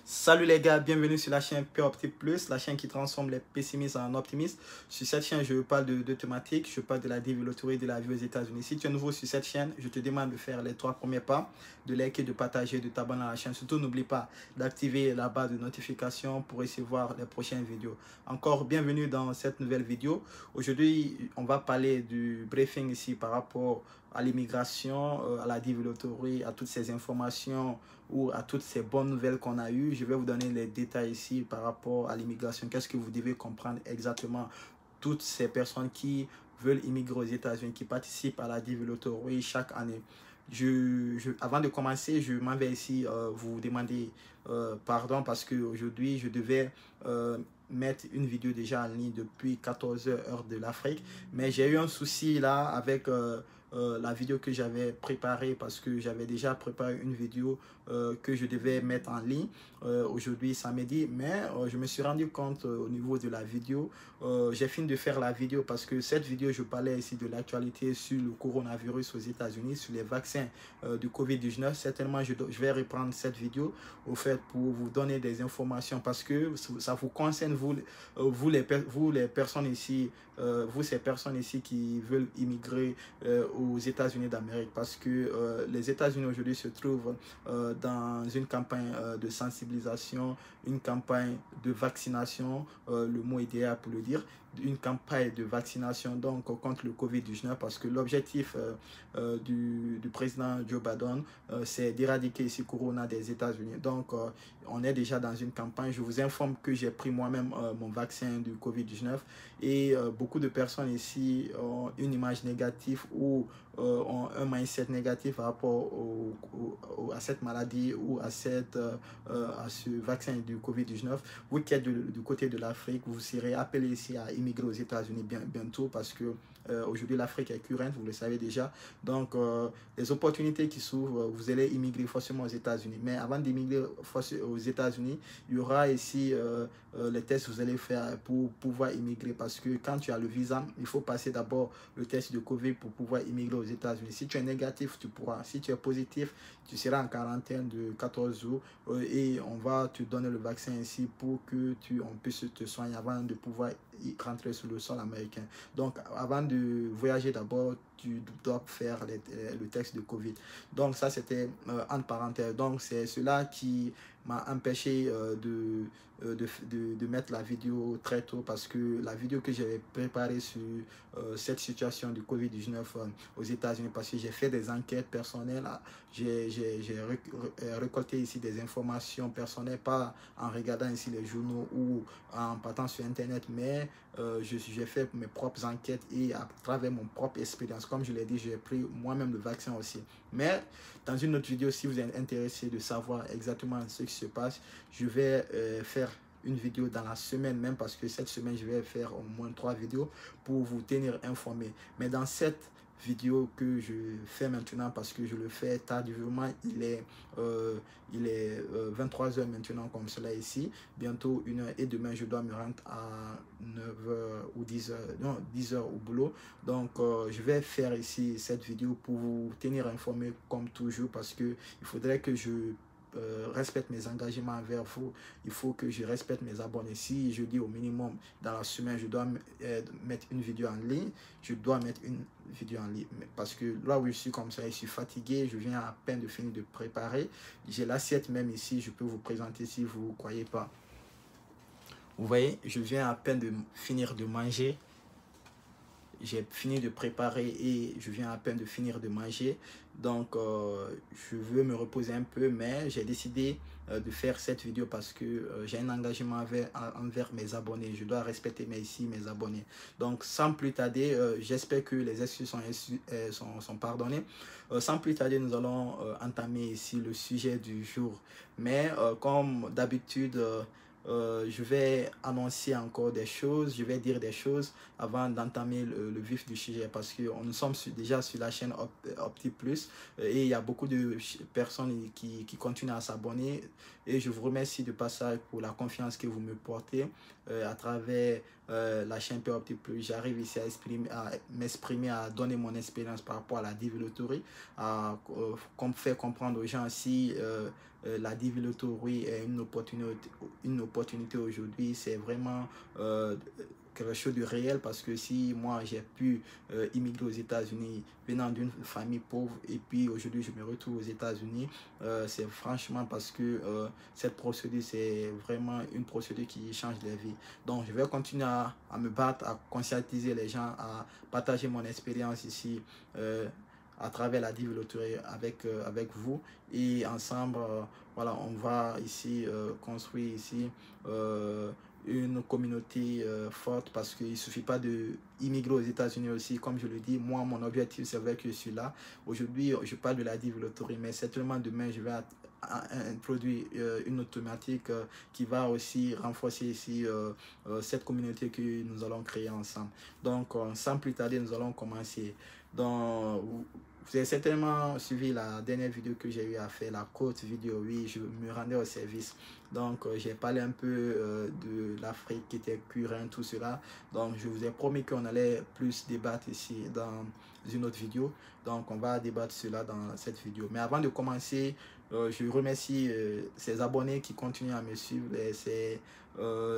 Salut les gars, bienvenue sur la chaîne POptic Plus, la chaîne qui transforme les pessimistes en optimistes. Sur cette chaîne, je parle de thématiques, je parle de la développement de la vie aux États-Unis. Si tu es nouveau sur cette chaîne, je te demande de faire les 3 premiers pas, de liker, de partager, de t'abonner à la chaîne. Surtout, n'oublie pas d'activer la barre de notification pour recevoir les prochaines vidéos. Encore bienvenue dans cette nouvelle vidéo. Aujourd'hui, on va parler du briefing ici par rapport à l'immigration, à la développerie, à toutes ces informations ou à toutes ces bonnes nouvelles qu'on a eues. Je vais vous donner les détails ici par rapport à l'immigration. Qu'est-ce que vous devez comprendre exactement? Toutes ces personnes qui veulent immigrer aux États-Unis, qui participent à la développerie chaque année. Avant de commencer, je m'en vais ici vous demander pardon parce qu'aujourd'hui, je devais mettre une vidéo déjà en ligne depuis 14h heure de l'Afrique. Mais j'ai eu un souci là avec la vidéo que j'avais préparée parce que j'avais déjà préparé une vidéo que je devais mettre en ligne aujourd'hui samedi. Mais je me suis rendu compte au niveau de la vidéo, j'ai fini de faire la vidéo parce que cette vidéo, je parlais ici de l'actualité sur le coronavirus aux États-Unis, sur les vaccins du COVID-19. Certainement, je vais reprendre cette vidéo au fait pour vous donner des informations parce que ça vous concerne, vous les personnes ici, vous ces personnes ici qui veulent immigrer aux États-Unis d'Amérique parce que les États-Unis aujourd'hui se trouvent dans une campagne de sensibilisation, une campagne de vaccination, le mot idéal pour le dire, une campagne de vaccination donc contre le COVID-19 parce que l'objectif du président Joe Biden c'est d'éradiquer ici Corona des États-Unis. Donc on est déjà dans une campagne. Je vous informe que j'ai pris moi-même mon vaccin du COVID-19 et beaucoup de personnes ici ont une image négative ou ont un mindset négatif par rapport à cette maladie ou à ce vaccin du COVID-19. Vous qui êtes du côté de l'Afrique, vous serez appelé ici à immigrer aux États-Unis bientôt parce que aujourd'hui l'Afrique est currente, vous le savez déjà. Donc les opportunités qui s'ouvrent, vous allez immigrer forcément aux États-Unis. Mais avant d'immigrer aux États-Unis, il y aura ici les tests que vous allez faire pour pouvoir immigrer parce que quand tu as le visa, il faut passer d'abord le test de COVID pour pouvoir immigrer aux États-Unis. Si tu es négatif, tu pourras. Si tu es positif, tu seras en quarantaine de 14 jours et on va te donner le vaccin ici pour que on puisse te soigner avant de pouvoir rentrer sur le sol américain. Donc, avant de voyager d'abord, tu dois faire le test de COVID. Donc, ça, c'était entre parenthèses. Donc, c'est cela qui m'a empêché de mettre la vidéo très tôt parce que la vidéo que j'avais préparée sur cette situation du COVID-19 aux États-Unis, parce que j'ai fait des enquêtes personnelles, j'ai récolté ici des informations personnelles, pas en regardant ici les journaux ou en partant sur Internet, mais j'ai fait mes propres enquêtes et à travers mon propre expérience. Comme je l'ai dit, j'ai pris moi-même le vaccin aussi. Mais dans une autre vidéo, si vous êtes intéressé de savoir exactement ce qui se passe, je vais faire une vidéo dans la semaine même parce que cette semaine, je vais faire au moins 3 vidéos pour vous tenir informé. Mais dans cette vidéo que je fais maintenant parce que je le fais tardivement, il est 23h maintenant comme cela ici, bientôt 1h et demain je dois me rendre à 9h ou 10h, non 10h au boulot. Donc je vais faire ici cette vidéo pour vous tenir informé comme toujours parce que il faudrait que je respecte mes engagements envers vous. Il faut que je respecte mes abonnés. Si je dis au minimum dans la semaine, je dois mettre une vidéo en ligne, je dois mettre une vidéo en ligne. Parce que là où je suis comme ça, je suis fatigué, je viens à peine de finir de préparer. J'ai l'assiette même ici, je peux vous présenter si vous ne croyez pas. Vous voyez, je viens à peine de finir de manger. J'ai fini de préparer et je viens à peine de finir de manger. Donc, je veux me reposer un peu, mais j'ai décidé de faire cette vidéo parce que j'ai un engagement envers mes abonnés. Je dois respecter mes abonnés. Donc, sans plus tarder, j'espère que les excuses sont pardonnées. Sans plus tarder, nous allons entamer ici le sujet du jour. Mais comme d'habitude, je vais annoncer encore des choses, je vais dire des choses avant d'entamer le vif du sujet parce que nous sommes déjà sur la chaîne Optic Plus et il y a beaucoup de personnes qui continuent à s'abonner et je vous remercie de passage pour la confiance que vous me portez à travers la chaîne POPT+, j'arrive ici à m'exprimer, à donner mon expérience par rapport à la deviloterie, à faire comprendre aux gens si la deviloterie est une opportunité aujourd'hui. C'est vraiment quelque chose de réel, parce que si moi j'ai pu immigrer aux États-Unis venant d'une famille pauvre et puis aujourd'hui je me retrouve aux États-Unis, c'est franchement parce que cette procédure, c'est vraiment une procédure qui change les vies. Donc je vais continuer à me battre, à conscientiser les gens, à partager mon expérience ici à travers la deviloterie avec vous, et ensemble voilà, on va ici construire ici une communauté forte, parce qu'il ne suffit pas de immigrer aux États-Unis aussi. Comme je le dis, moi, mon objectif, c'est vrai que je suis là. Aujourd'hui, je parle de la deviloterie, mais certainement demain, je vais introduire une automatique qui va aussi renforcer ici cette communauté que nous allons créer ensemble. Donc, sans plus tarder, nous allons commencer. Donc, vous avez certainement suivi la dernière vidéo que j'ai eu à faire, la courte vidéo. Oui, je me rendais au service. Donc, j'ai parlé un peu de l'Afrique qui était current, tout cela. Donc, je vous ai promis qu'on allait plus débattre ici dans une autre vidéo. Donc, on va débattre cela dans cette vidéo. Mais avant de commencer, je remercie ces abonnés qui continuent à me suivre. C'est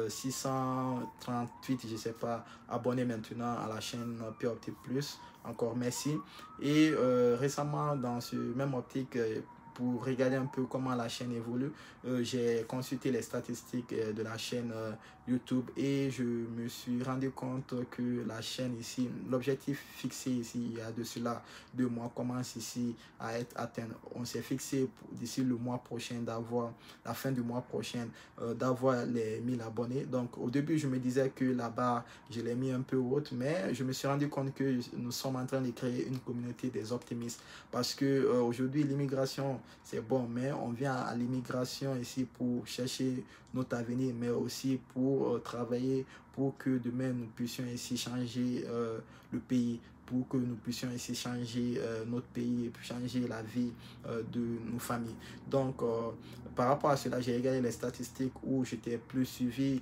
638, je ne sais pas, abonnés maintenant à la chaîne POPT+. Encore merci. Et récemment, dans ce même optique, pour regarder un peu comment la chaîne évolue, j'ai consulté les statistiques de la chaîne YouTube, et je me suis rendu compte que la chaîne ici, l'objectif fixé ici il y a de cela 2 mois, commence ici à être atteint. On s'est fixé d'ici le mois prochain d'avoir, la fin du mois prochain, d'avoir les 1000 abonnés. Donc au début je me disais que la barre je l'ai mis un peu haute, mais je me suis rendu compte que nous sommes en train de créer une communauté des optimistes, parce que aujourd'hui l'immigration c'est bon, mais on vient à l'immigration ici pour chercher notre avenir, mais aussi pour travailler pour que demain nous puissions ici changer le pays, pour que nous puissions ici changer notre pays, changer la vie de nos familles. Donc par rapport à cela, j'ai regardé les statistiques où j'étais plus suivi,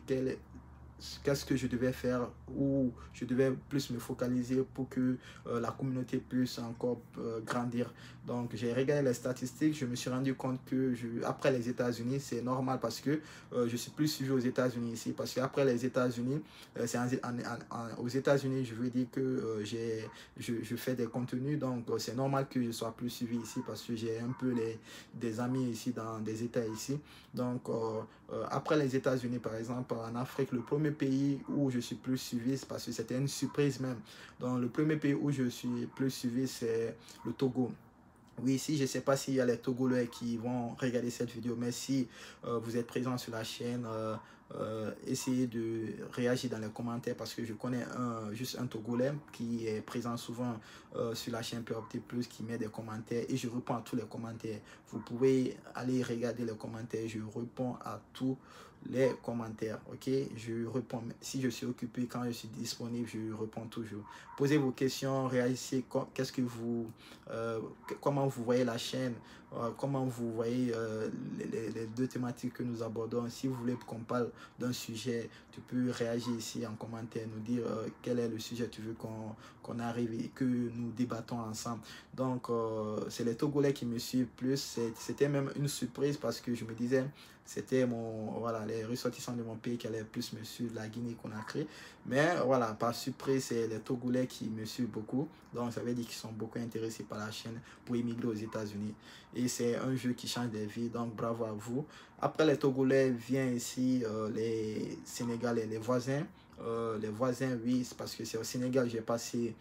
qu'est-ce que je devais faire, où je devais plus me focaliser pour que la communauté puisse encore grandir. Donc j'ai regardé les statistiques, je me suis rendu compte que après les États-Unis, c'est normal, parce que je suis plus suivi aux États-Unis ici, parce qu'après les États-Unis, c'est aux États-Unis, je veux dire que je fais des contenus, donc c'est normal que je sois plus suivi ici, parce que j'ai un peu des amis ici dans des États ici. Donc après les États-Unis, par exemple, en Afrique, le premier pays où je suis plus suivi, c'est parce que c'était une surprise même. Donc le premier pays où je suis plus suivi, c'est le Togo. Oui, ici, je ne sais pas s'il y a les Togolais qui vont regarder cette vidéo, mais si vous êtes présent sur la chaîne, essayez de réagir dans les commentaires, parce que je connais juste un Togolais qui est présent souvent sur la chaîne POPT+, qui met des commentaires, et je réponds à tous les commentaires. Vous pouvez aller regarder les commentaires, je réponds à tous les commentaires, ok? Je réponds, si je suis occupé, quand je suis disponible, je réponds toujours. Posez vos questions, réagissez, qu'est-ce que vous comment vous voyez la chaîne, comment vous voyez les 2 thématiques que nous abordons. Si vous voulez qu'on parle d'un sujet, tu peux réagir ici en commentaire, nous dire quel est le sujet tu veux qu'on arrive et que nous débattons ensemble. Donc c'est les Togolais qui me suivent plus. C'était même une surprise, parce que je me disais c'était voilà, les ressortissants de mon pays qui allaient plus me suivre, la Guinée-Conakry. Mais voilà, par surprise, c'est les Togolais qui me suivent beaucoup. Donc ça veut dire qu'ils sont beaucoup intéressés par la chaîne pour immigrer aux États-Unis. Et c'est un jeu qui change des vies, donc bravo à vous. Après les Togolais, viennent ici les Sénégalais, les voisins. Les voisins, oui, c'est parce que c'est au Sénégal que j'ai passé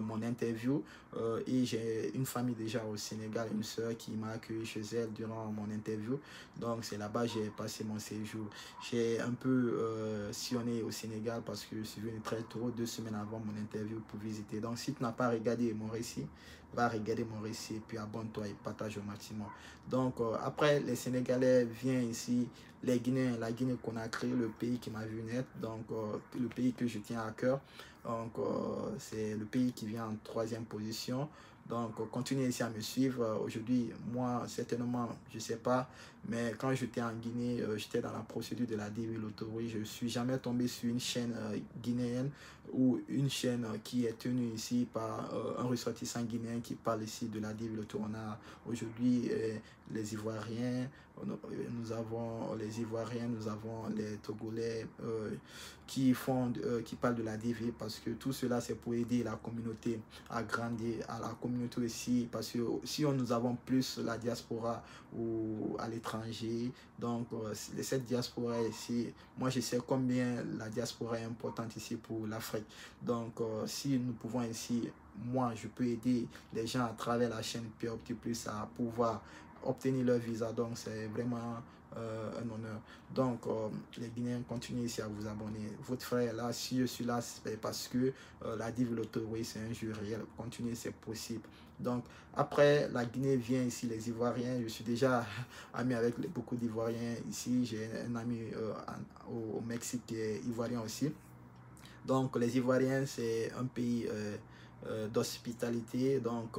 mon interview, et j'ai une famille déjà au Sénégal, une soeur qui m'a accueilli chez elle durant mon interview. Donc c'est là-bas que j'ai passé mon séjour. J'ai un peu sillonné au Sénégal, parce que je suis venu très tôt, 2 semaines avant mon interview, pour visiter. Donc si tu n'as pas regardé mon récit, va regarder mon récit, puis abonne-toi et partage au maximum. Donc après les Sénégalais viennent ici, les Guinéens, la Guinée-Conakry, le pays qui m'a vu naître, donc le pays que je tiens à cœur. Donc c'est le pays qui vient en 3e position. Donc continuez ici à me suivre. Aujourd'hui, moi certainement, je sais pas, Mais quand j'étais en Guinée, j'étais dans la procédure de la dévéloterie. Je ne suis jamais tombé sur une chaîne guinéenne ou une chaîne qui est tenue ici par un ressortissant guinéen qui parle ici de la dévéloterie. On a aujourd'hui les Ivoiriens, nous avons les Ivoiriens, nous avons les Togolais qui parlent de la DV, parce que tout cela c'est pour aider la communauté à grandir, à la communauté aussi, parce que si nous avons plus la diaspora ou à l'étranger, donc cette diaspora ici, moi je sais combien la diaspora est importante ici pour l'Afrique. Donc si nous pouvons ici, moi je peux aider les gens à travers la chaîne POPT Plus à pouvoir obtenir leur visa, donc c'est vraiment un honneur. Donc les Guinéens, continuez ici à vous abonner. Votre frère est là, si je suis là, c'est parce que la développerie c'est un jeu réel. Continuez, c'est possible. Donc après la Guinée vient ici les Ivoiriens. Je suis déjà ami avec beaucoup d'Ivoiriens ici. J'ai un ami au Mexique qui est ivoirien aussi. Donc les Ivoiriens c'est un pays d'hospitalité. Donc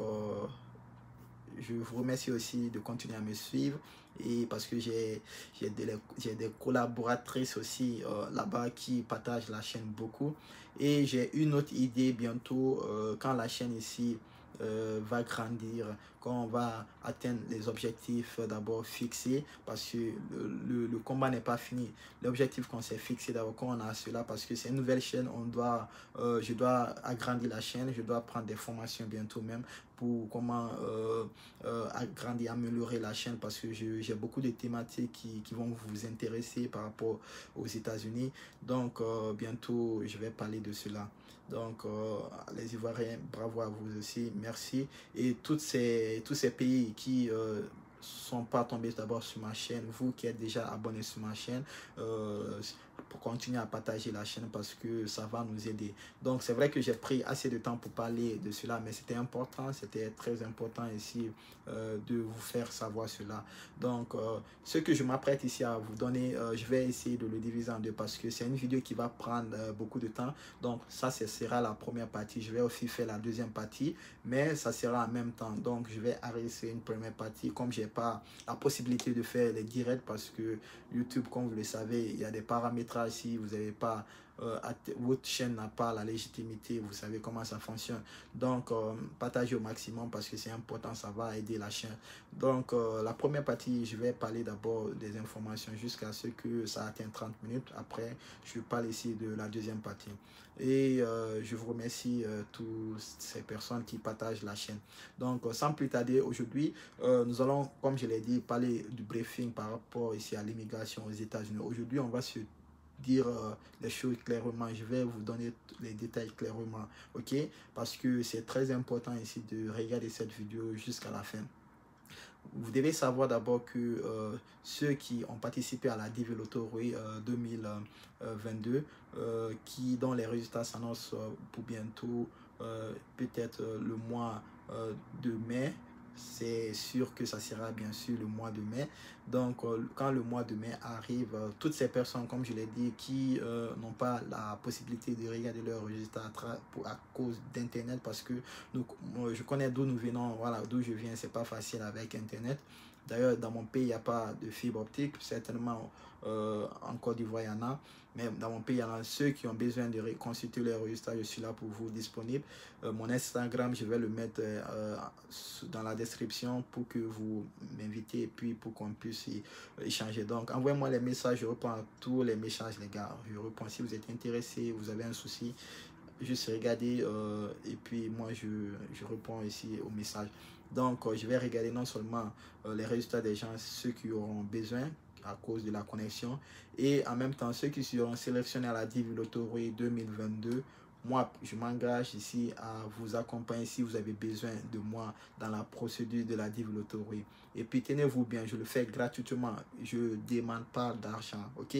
je vous remercie aussi de continuer à me suivre, et parce que j'ai des collaboratrices aussi là-bas qui partagent la chaîne beaucoup, et j'ai une autre idée bientôt quand la chaîne ici va grandir, quand on va atteindre les objectifs d'abord fixés, parce que le combat n'est pas fini. L'objectif qu'on s'est fixé d'abord, quand on a cela, parce que c'est une nouvelle chaîne, je dois agrandir la chaîne, je dois prendre des formations bientôt même pour comment agrandir, améliorer la chaîne, parce que j'ai beaucoup de thématiques qui vont vous intéresser par rapport aux États-Unis. Donc bientôt je vais parler de cela. Donc les Ivoiriens, bravo à vous aussi, merci. Et tous ces pays qui sont pas tombés d'abord sur ma chaîne, vous qui êtes déjà abonnés sur ma chaîne, pour continuer à partager la chaîne, parce que ça va nous aider. Donc c'est vrai que j'ai pris assez de temps pour parler de cela, mais c'était important, c'était très important ici de vous faire savoir cela. Donc ce que je m'apprête ici à vous donner, je vais essayer de le diviser en deux, parce que c'est une vidéo qui va prendre beaucoup de temps. Donc ça, ce sera la première partie. Je vais aussi faire la deuxième partie, mais ça sera en même temps. Donc je vais arrêter une première partie, comme j'ai pas la possibilité de faire les directs, parce que YouTube, comme vous le savez, il y a des paramétrages. Si vous n'avez pas votre chaîne n'a pas la légitimité, vous savez comment ça fonctionne. Donc partagez au maximum, parce que c'est important, ça va aider la chaîne. Donc la première partie, je vais parler d'abord des informations jusqu'à ce que ça atteigne 30 minutes. Après je parle ici de la deuxième partie, et je vous remercie toutes ces personnes qui partagent la chaîne. Donc sans plus tarder, aujourd'hui nous allons, comme je l'ai dit, parler du briefing par rapport ici à l'immigration aux États-Unis. Aujourd'hui on va se dire les choses clairement, je vais vous donner les détails clairement, ok, parce que c'est très important ici de regarder cette vidéo jusqu'à la fin. Vous devez savoir d'abord que ceux qui ont participé à la développerie 2022, dont les résultats s'annoncent pour bientôt, peut-être le mois de mai. C'est sûr que ça sera bien sûr le mois de mai. Donc quand le mois de mai arrive, toutes ces personnes, comme je l'ai dit, qui n'ont pas la possibilité de regarder leurs résultats à cause d'internet, parce que je connais d'où nous venons, voilà, d'où je viens, c'est pas facile avec internet. D'ailleurs, dans mon pays, il n'y a pas de fibre optique. Certainement, en Côte d'Ivoire, il y en a. Mais dans mon pays, il y en a ceux qui ont besoin de consulter les résultats. Je suis là pour vous, disponible. Mon Instagram, je vais le mettre dans la description pour que vous m'invitez, et puis pour qu'on puisse échanger. Donc, envoyez-moi les messages. Je réponds à tous les messages, les gars. Je réponds si vous êtes intéressé, vous avez un souci. Juste regarder et puis moi je réponds ici aux messages. Donc je vais regarder non seulement les résultats des gens, ceux qui auront besoin à cause de la connexion, et en même temps ceux qui seront sélectionnés à la développerie 2022. Moi je m'engage ici à vous accompagner si vous avez besoin de moi dans la procédure de la développerie. Et puis tenez-vous bien, je le fais gratuitement, je ne demande pas d'argent, ok.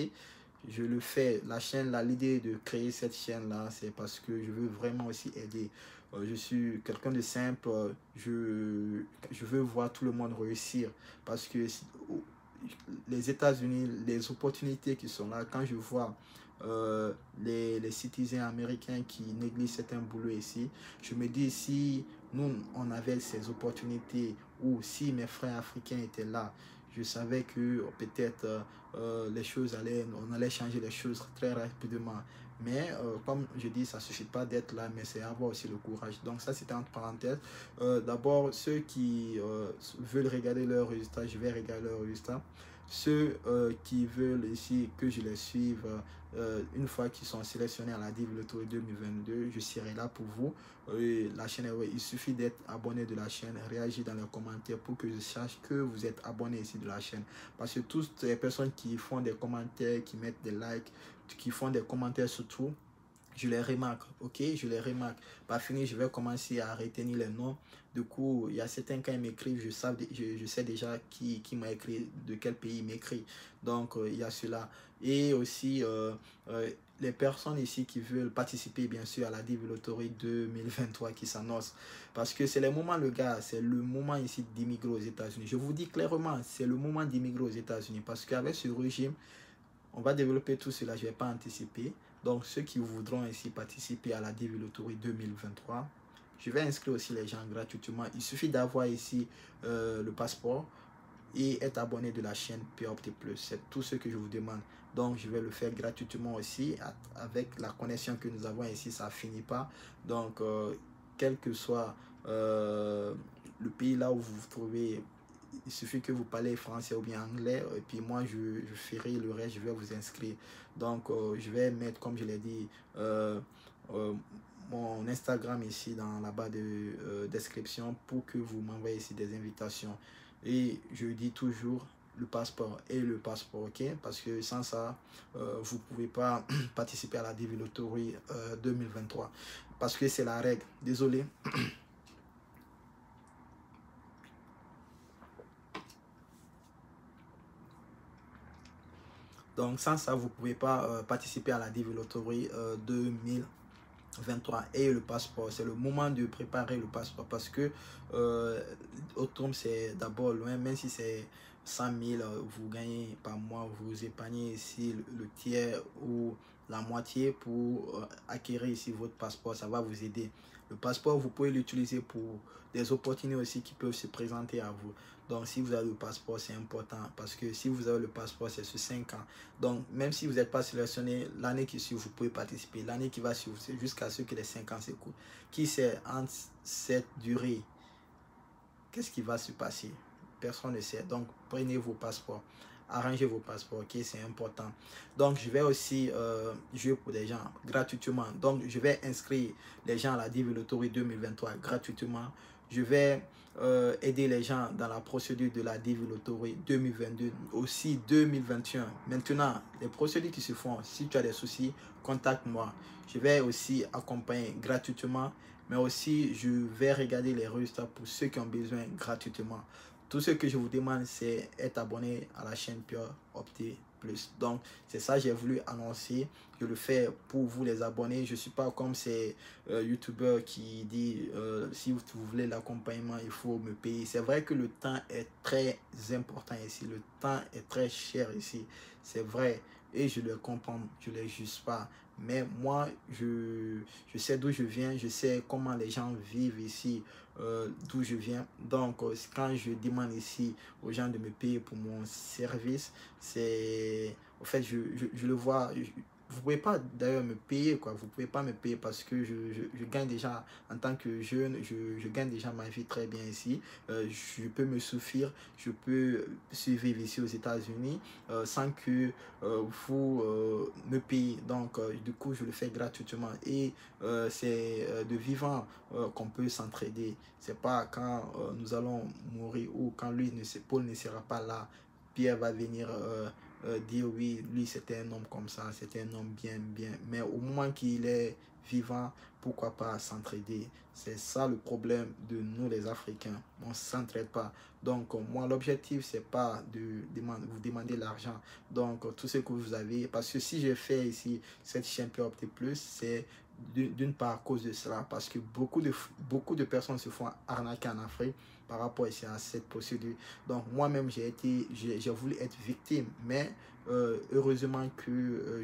Je le fais, la chaîne, l'idée de créer cette chaîne là, c'est parce que je veux vraiment aussi aider. Je suis quelqu'un de simple, je veux voir tout le monde réussir, parce que les États-Unis, les opportunités qui sont là, quand je vois les citoyens américains qui négligent certains boulots ici, je me dis, si nous on avait ces opportunités, ou si mes frères africains étaient là, Je savais que peut-être les choses on allait changer les choses très rapidement. Mais comme je dis, ça ne suffit pas d'être là, mais c'est avoir aussi le courage. Donc ça, c'était entre parenthèses. D'abord, ceux qui veulent regarder leurs résultats, je vais regarder leurs résultats. Ceux qui veulent ici que je les suive, une fois qu'ils sont sélectionnés à la Div Lottery 2022, je serai là pour vous. La chaîne, il suffit d'être abonné de la chaîne, réagir dans les commentaires pour que je sache que vous êtes abonné ici de la chaîne. Parce que toutes les personnes qui font des commentaires, qui mettent des likes, qui font des commentaires surtout, je les remarque, ok, je les remarque. Par fini, je vais commencer à retenir les noms. Du coup, il y a certains quand ils m'écrivent, je sais déjà qui m'a écrit, de quel pays il m'écrit. Donc, il y a cela. Et aussi, les personnes ici qui veulent participer, bien sûr, à la Div Lottery 2023 qui s'annonce. Parce que c'est le moment, le gars, c'est le moment ici d'immigrer aux États-Unis. Je vous dis clairement, c'est le moment d'immigrer aux États-Unis. Parce qu'avec ce régime, on va développer tout cela, je ne vais pas anticiper. Donc, ceux qui voudront ici participer à la Div Lottery 2023, je vais inscrire aussi les gens gratuitement. Il suffit d'avoir ici le passeport et être abonné de la chaîne POPT+. C'est tout ce que je vous demande. Donc, je vais le faire gratuitement aussi. Avec la connexion que nous avons ici, ça ne finit pas. Donc, quel que soit le pays là où vous vous trouvez, il suffit que vous parlez français ou bien anglais, et puis moi je ferai le reste, je vais vous inscrire. Donc je vais mettre, comme je l'ai dit, mon Instagram ici dans la barre de description pour que vous m'envoyez ici des invitations. Et je dis toujours le passeport et le passeport, ok, parce que sans ça vous pouvez pas participer à la Div Lottery 2023 parce que c'est la règle. Désolé. Donc sans ça, vous ne pouvez pas participer à la Div Lottery 2023 et le passeport. C'est le moment de préparer le passeport parce que Automne, c'est d'abord loin, même si c'est 100 000, vous gagnez par mois, vous épargnez ici le tiers ou la moitié pour acquérir ici votre passeport. Ça va vous aider. Le passeport, vous pouvez l'utiliser pour des opportunités aussi qui peuvent se présenter à vous. Donc, si vous avez le passeport, c'est important parce que si vous avez le passeport, c'est sur 5 ans. Donc, même si vous n'êtes pas sélectionné, l'année qui suit, vous pouvez participer. L'année qui va suivre, c'est jusqu'à ce que les 5 ans s'écoulent. Qui sait, entre cette durée, qu'est-ce qui va se passer? Personne ne sait. Donc, prenez vos passeports. Arrangez vos passeports, ok, c'est important. Donc, je vais aussi jouer pour des gens gratuitement. Donc, je vais inscrire les gens à la Div Lottery 2023 gratuitement. Je vais aider les gens dans la procédure de la Div Lottery 2022, aussi 2021. Maintenant, les procédures qui se font, si tu as des soucis, contacte-moi. Je vais aussi accompagner gratuitement, mais aussi je vais regarder les résultats pour ceux qui ont besoin gratuitement. Tout ce que je vous demande, c'est être abonné à la chaîne POPT+. Donc, c'est ça que j'ai voulu annoncer. Je le fais pour vous les abonnés. Je ne suis pas comme ces youtubeurs qui disent si vous voulez l'accompagnement, il faut me payer. C'est vrai que le temps est très important ici. Le temps est très cher ici. C'est vrai. Et je le comprends. Je ne les juge pas. Mais moi, je sais d'où je viens. Je sais comment les gens vivent ici. D'où je viens. Donc, quand je demande ici aux gens de me payer pour mon service, c'est... En fait, je le vois... Vous pouvez pas d'ailleurs me payer, quoi. Vous pouvez pas me payer parce que je gagne déjà en tant que jeune, je gagne déjà ma vie très bien ici. Je peux me suffire, je peux survivre ici aux États-Unis sans que vous me payez. Donc, du coup, je le fais gratuitement et c'est de vivant qu'on peut s'entraider. C'est pas quand nous allons mourir ou quand Paul ne sera pas là, Pierre va venir dire oui, lui c'était un homme comme ça, c'était un homme bien, bien. Mais au moment qu'il est vivant, pourquoi pas s'entraider? C'est ça le problème de nous les Africains. On ne s'entraide pas. Donc moi l'objectif c'est pas de vous demander l'argent. Donc tout ce que vous avez, parce que si j'ai fait ici cette chaîne POPT+, c'est d'une part à cause de cela, parce que beaucoup de personnes se font arnaquer en Afrique par rapport ici à cette procédure. Donc moi-même j'ai voulu être victime, mais heureusement que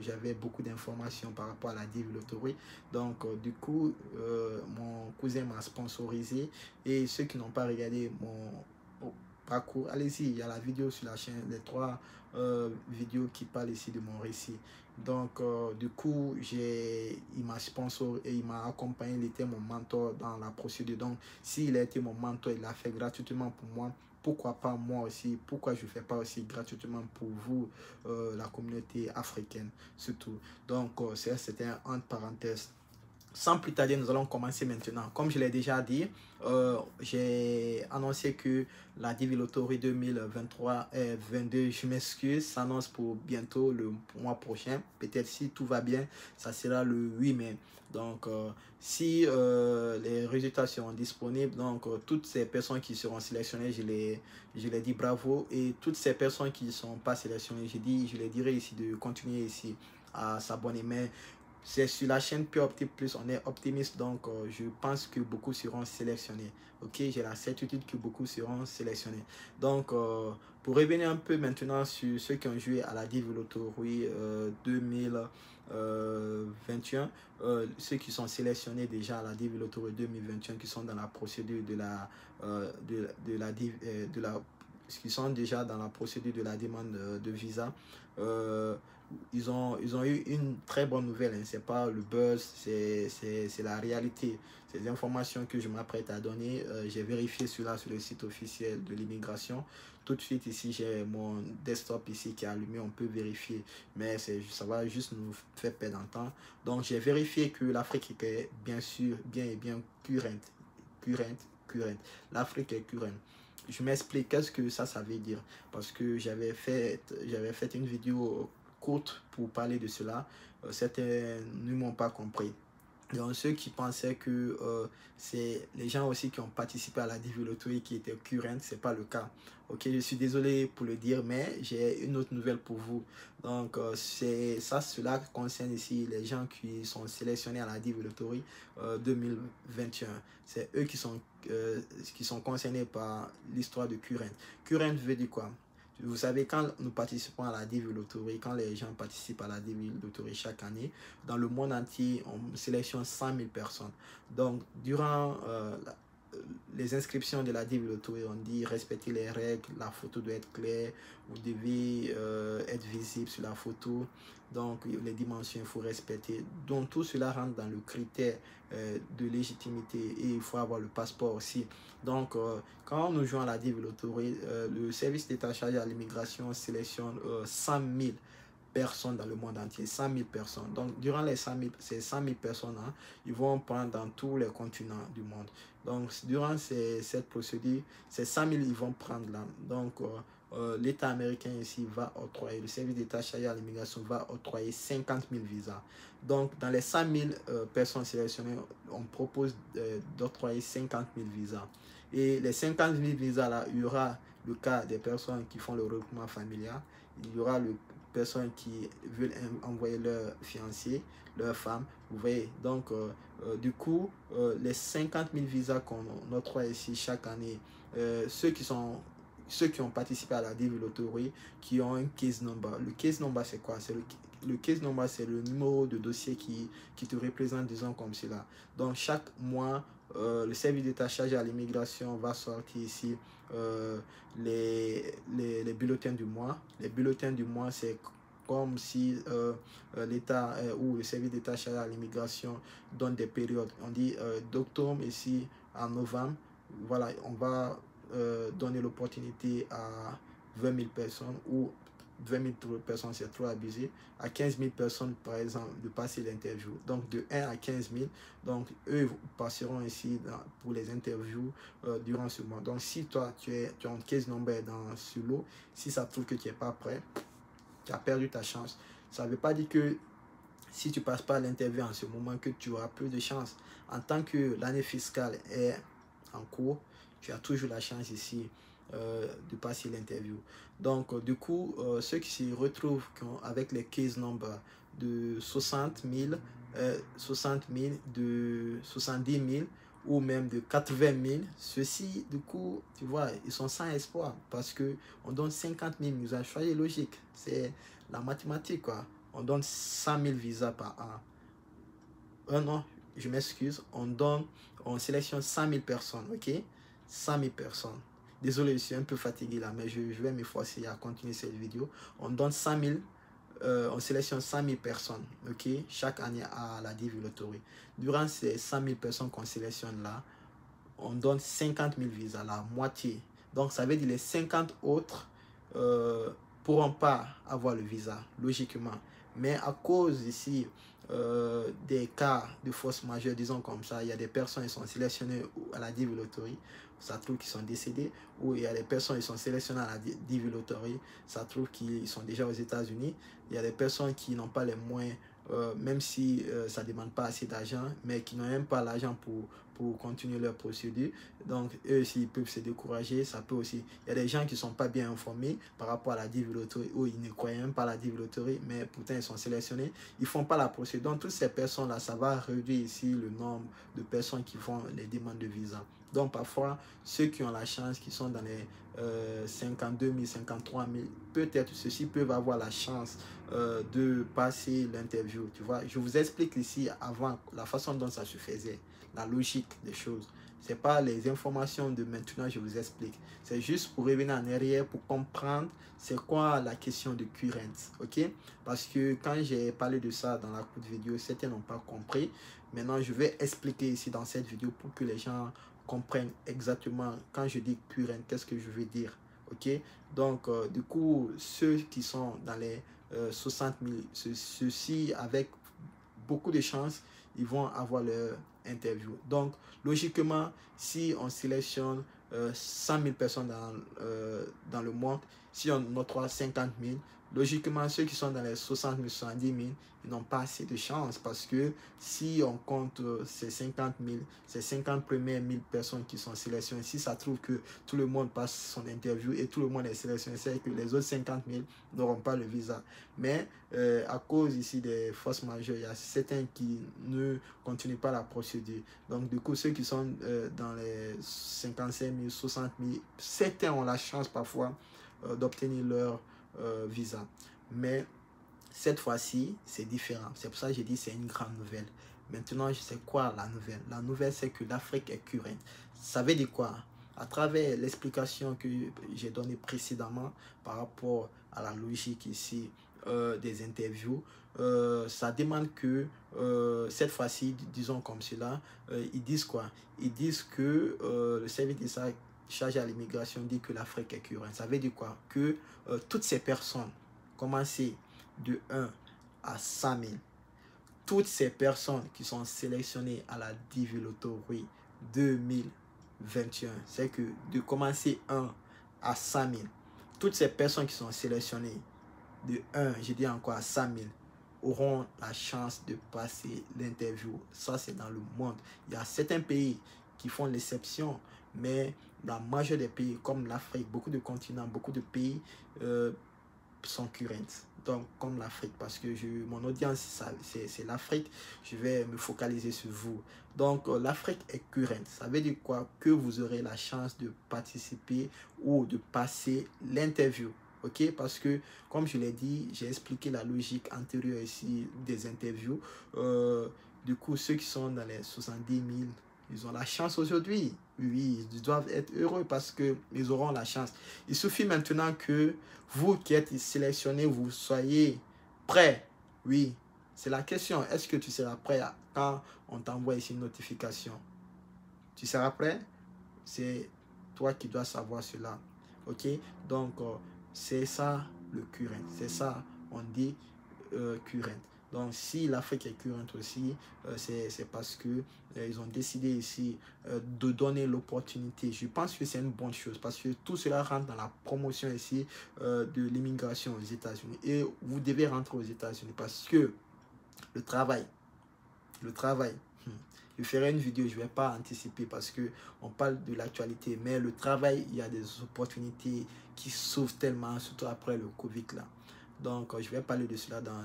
j'avais beaucoup d'informations par rapport à la Div Lottery. Donc du coup mon cousin m'a sponsorisé et ceux qui n'ont pas regardé mon parcours, allez-y, il y a la vidéo sur la chaîne, les 3 vidéos qui parlent ici de mon récit. Donc, du coup, il m'a sponsor et il m'a accompagné, il était mon mentor dans la procédure. Donc, s'il a été mon mentor, il l'a fait gratuitement pour moi. Pourquoi pas moi aussi? Pourquoi je ne fais pas aussi gratuitement pour vous, la communauté africaine, surtout? Donc, c'était entre parenthèses. Sans plus tarder, nous allons commencer maintenant. Comme je l'ai déjà dit, j'ai annoncé que la Divilotory 2023 et 22, je m'excuse, s'annonce pour bientôt le mois prochain. Peut-être si tout va bien, ça sera le 8 mai. Donc, si les résultats seront disponibles, donc toutes ces personnes qui seront sélectionnées, je les dis bravo. Et toutes ces personnes qui ne sont pas sélectionnées, je les dirai ici de continuer ici à s'abonner. Mais c'est sur la chaîne PureOptic Plus, on est optimiste, donc je pense que beaucoup seront sélectionnés. Ok, j'ai la certitude que beaucoup seront sélectionnés. Donc, pour revenir un peu maintenant sur ceux qui ont joué à la Divilotory 2021, ceux qui sont sélectionnés déjà à la Divilotory 2021, qui sont dans la procédure qui sont déjà dans la procédure de la demande de visa. Ils ont eu une très bonne nouvelle, hein. C'est pas le buzz, c'est la réalité. Ces informations que je m'apprête à donner, j'ai vérifié cela sur le site officiel de l'immigration. Tout de suite ici, j'ai mon desktop ici qui est allumé, on peut vérifier, mais ça va juste nous faire perdre un temps. Donc j'ai vérifié que l'Afrique est bien sûr bien current. L'Afrique est current. Je m'explique qu'est-ce que ça veut dire, parce que j'avais fait une vidéo courte pour parler de cela. Certains ne m'ont pas compris. Donc ceux qui pensaient que c'est les gens aussi qui ont participé à la Divilotory qui étaient current, c'est pas le cas. Ok, je suis désolé pour le dire, mais j'ai une autre nouvelle pour vous. Donc cela concerne ici les gens qui sont sélectionnés à la Divilotory 2021. C'est eux qui sont concernés par l'histoire de current. Current veut dire quoi? Vous savez, quand nous participons à la Divilotory, quand les gens participent à la Divilotory chaque année, dans le monde entier, on sélectionne 100 000 personnes. Donc, durant les inscriptions de la Divilotory, on dit respecter les règles, la photo doit être claire, vous devez être visible sur la photo, donc les dimensions, il faut respecter. Donc, tout cela rentre dans le critère de légitimité et il faut avoir le passeport aussi. Donc, quand nous jouons à la Divilotory, le service d'État chargé à l'immigration sélectionne 100 000 personnes dans le monde entier, 100 000 personnes. Donc, durant ces 100 000 personnes, hein, ils vont prendre dans tous les continents du monde. Donc, durant cette procédure, ces 100 000, ils vont prendre là. Donc, l'État américain ici va octroyer, le service d'État chargé à l'immigration va octroyer 50 000 visas. Donc, dans les 100 000 personnes sélectionnées, on propose d'octroyer 50 000 visas. Et les 50 000 visas là, il y aura le cas des personnes qui font le regroupement familial, il y aura le personnes qui veulent envoyer leur fiancé, leur femme, vous voyez. Donc, du coup, les 50 000 visas qu'on octroie ici chaque année, ceux qui ont participé à la Divilotory, qui ont un case number. Le case number, c'est quoi? C'est le case number, c'est le numéro de dossier qui te représente, disons comme cela. Donc, chaque mois, le service d'État chargé à l'immigration va sortir ici les bulletins du mois. Les bulletins du mois, c'est comme si l'État ou le service d'État chargé à l'immigration donne des périodes. On dit d'octobre ici à novembre. Voilà, on va donner l'opportunité à 20 000 personnes ou 20 000 personnes, c'est trop abusé, à 15 000 personnes, par exemple, de passer l'interview. Donc, de 1 à 15 000. Donc, eux passeront ici pour les interviews durant ce mois. Donc, si toi, tu as un case number sur l'eau, si ça trouve que tu n'es pas prêt, tu as perdu ta chance. Ça ne veut pas dire que si tu ne passes pas l'interview en ce moment, que tu auras plus de chance. En tant que l'année fiscale est en cours, tu as toujours la chance ici de passer l'interview. Donc, du coup, ceux qui se retrouvent avec les case number de 60 000, de 70 000 ou même de 80 000, ceux-ci, du coup, tu vois, ils sont sans espoir parce que on donne 50 000 visas. Soyez logique, c'est la mathématique, quoi. On donne 100 000 visas par an. Non, je m'excuse, on sélectionne 100 000 personnes, ok? 100 000 personnes. Désolé, je suis un peu fatigué là, mais je vais m'efforcer à continuer cette vidéo. On donne 100 000, on sélectionne 100 000 personnes, ok, chaque année à la DV Lottery. Durant ces 100 000 personnes qu'on sélectionne là, on donne 50 000 visas, la moitié. Donc, ça veut dire les 50 autres pourront pas avoir le visa, logiquement. Mais à cause ici des cas de force majeure, disons comme ça, il y a des personnes qui sont sélectionnées à la DV Lottery, ça trouve qu'ils sont décédés, ou il y a des personnes qui sont sélectionnées à la DV Lottery, ça trouve qu'ils sont déjà aux États-Unis. Il y a des personnes qui n'ont pas les moyens, même si ça ne demande pas assez d'argent, mais qui n'ont même pas l'argent pour continuer leur procédure. Donc, eux aussi, ils peuvent se décourager. Ça peut aussi... Il y a des gens qui ne sont pas bien informés par rapport à la DV Lottery, ou ils ne croient même pas à la DV Lottery, mais pourtant, ils sont sélectionnés. Ils ne font pas la procédure. Donc, toutes ces personnes-là, ça va réduire ici le nombre de personnes qui font les demandes de visa. Donc, parfois, ceux qui ont la chance, qui sont dans les 52 000, 53 000, peut-être ceux-ci peuvent avoir la chance de passer l'interview. Tu vois, je vous explique ici avant la façon dont ça se faisait, la logique des choses. C'est pas les informations de maintenant, je vous explique. C'est juste pour revenir en arrière, pour comprendre c'est quoi la question de current, ok? Parce que quand j'ai parlé de ça dans la courte vidéo, certains n'ont pas compris. Maintenant, je vais expliquer ici dans cette vidéo pour que les gens comprennent exactement quand je dis current, qu'est-ce que je veux dire, ok? Donc, du coup, ceux qui sont dans les 60 000, ceux-ci avec beaucoup de chance, ils vont avoir leur interview. Donc, logiquement, si on sélectionne 100 000 personnes dans le monde, si on octroie 50 000, logiquement, ceux qui sont dans les 60 000, 70 000, ils n'ont pas assez de chance parce que si on compte ces 50 000, ces 50 premières 1000 personnes qui sont sélectionnées, si ça trouve que tout le monde passe son interview et tout le monde est sélectionné, c'est que les autres 50 000 n'auront pas le visa. Mais à cause ici des forces majeures, il y a certains qui ne continuent pas la procédure. Donc, du coup, ceux qui sont dans les 55 000, 60 000, certains ont la chance parfois d'obtenir leur visa. Mais cette fois-ci, c'est différent. C'est pour ça que j'ai dit c'est une grande nouvelle. Maintenant, je sais quoi la nouvelle. La nouvelle, c'est que l'Afrique est current. Ça veut dire quoi? À travers l'explication que j'ai donnée précédemment par rapport à la logique ici des interviews, ça demande que cette fois-ci, disons comme cela, ils disent quoi? Ils disent que le service d'État chargé à l'immigration dit que l'Afrique est current. Ça veut dire quoi? Que toutes ces personnes, commencez de 1 à 100 000, toutes ces personnes qui sont sélectionnées à la DV Lottery 2021, c'est que de commencer 1 à 100 000, toutes ces personnes qui sont sélectionnées de 1, je dis encore à 100 000, auront la chance de passer l'interview. Ça, c'est dans le monde. Il y a certains pays qui font l'exception, mais la majorité des pays, comme l'Afrique, beaucoup de continents, beaucoup de pays sont currents. Donc, comme l'Afrique, parce que mon audience, c'est l'Afrique, je vais me focaliser sur vous. Donc, l'Afrique est current. Ça veut dire quoi? Que vous aurez la chance de participer ou de passer l'interview. Ok? Parce que, comme je l'ai dit, j'ai expliqué la logique antérieure ici des interviews. Du coup, ceux qui sont dans les 70 000, ils ont la chance aujourd'hui. Oui, ils doivent être heureux parce qu'ils auront la chance. Il suffit maintenant que vous qui êtes sélectionné, vous soyez prêts. Oui, c'est la question. Est-ce que tu seras prêt quand on t'envoie ici une notification? Tu seras prêt? C'est toi qui dois savoir cela. Ok? Donc, c'est ça le current. C'est ça, on dit current. Donc, si l'Afrique est current aussi, c'est parce que ils ont décidé ici de donner l'opportunité. Je pense que c'est une bonne chose parce que tout cela rentre dans la promotion ici de l'immigration aux États-Unis. Et vous devez rentrer aux États-Unis parce que le travail, je ferai une vidéo, je ne vais pas anticiper parce que on parle de l'actualité, mais le travail, il y a des opportunités qui s'ouvrent tellement, surtout après le Covid là. Donc, je vais parler de cela dans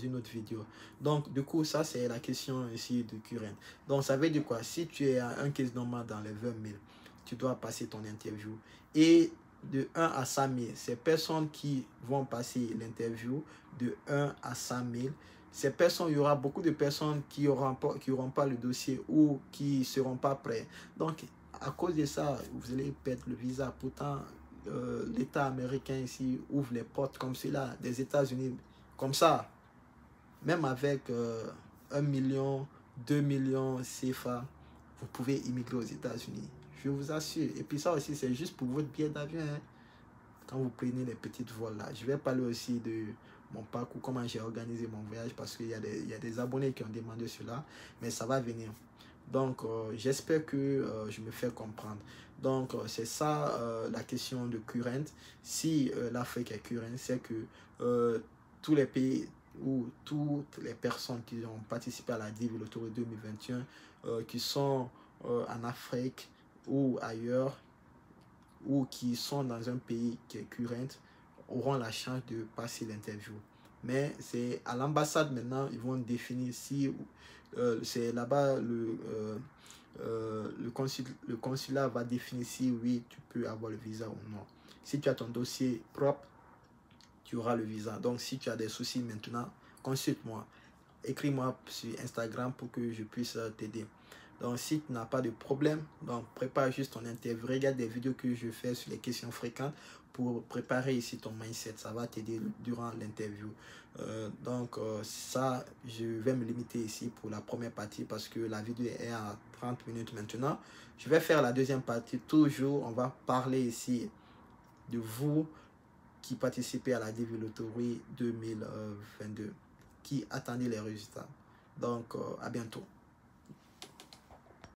une autre vidéo. Donc, du coup, ça, c'est la question ici de current. Donc, ça veut dire quoi? Si tu es à un case normal dans les 20 000, tu dois passer ton interview. Et de 1 à 100 000, ces personnes qui vont passer l'interview de 1 à 100 000, ces personnes, il y aura beaucoup de personnes qui auront pas le dossier ou qui ne seront pas prêts. Donc, à cause de ça, vous allez perdre le visa. Pourtant, l'État américain ici ouvre les portes comme cela, des États-Unis comme ça. Même avec 1 million, 2 millions CFA, vous pouvez immigrer aux États-Unis. Je vous assure. Et puis ça aussi, c'est juste pour votre billet d'avion. Hein. Quand vous prenez les petites vols là. Je vais parler aussi de mon parcours, comment j'ai organisé mon voyage, parce qu'il y a des abonnés qui ont demandé cela. Mais ça va venir. Donc, j'espère que je me fais comprendre. Donc, c'est ça la question de current. Si l'Afrique est current, c'est que tous les pays ou toutes les personnes qui ont participé à la Develotory 2021, qui sont en Afrique ou ailleurs, ou qui sont dans un pays qui est current, auront la chance de passer l'interview. Mais c'est à l'ambassade maintenant, ils vont définir si c'est là-bas le consulat va définir si oui, tu peux avoir le visa ou non. Si tu as ton dossier propre, tu auras le visa. Donc, si tu as des soucis maintenant, consulte-moi. Écris-moi sur Instagram pour que je puisse t'aider. Donc, si tu n'as pas de problème, donc prépare juste ton interview. Regarde des vidéos que je fais sur les questions fréquentes pour préparer ici ton mindset. Ça va t'aider durant l'interview. Ça, je vais me limiter ici pour la première partie parce que la vidéo est à 30 minutes maintenant. Je vais faire la deuxième partie. Toujours, on va parler ici de vous qui participez à la Develotory 2022, qui attendez les résultats. Donc, à bientôt.